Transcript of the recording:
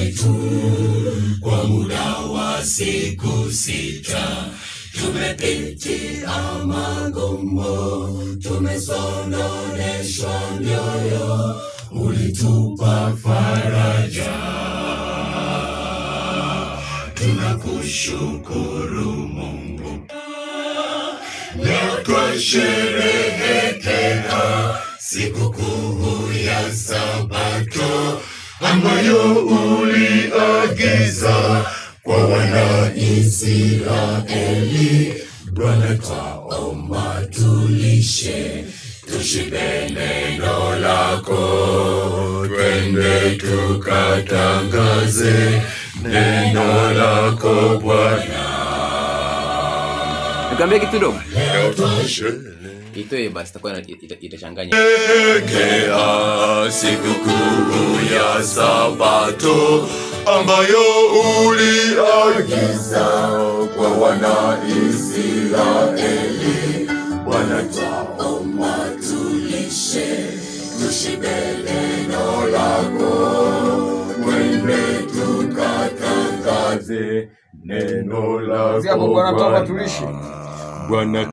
wetu kwa muda wa siku 6. Tumepitia magumu, tumesononeshwa mioyo, ulitupa faraja. Tunakushukuru Mungu. Leo twasherehekea sikukuu ya Sabato ambayo uliagiza kwa wana Israeli. Bwana, twaomba tulishe, tushibe neno lako, twende tukatangaze neno lako Bwana. Nikwambia kitu dogo. Leo twashe Itoe basi takuwa itachanganya. Kea sikukuu ya Sabato ambayo uliagiza kwa wana Israeli. Bwana, twaomba tulishe, tushibe neno lako, twende tukatangaze neno lako Bwana.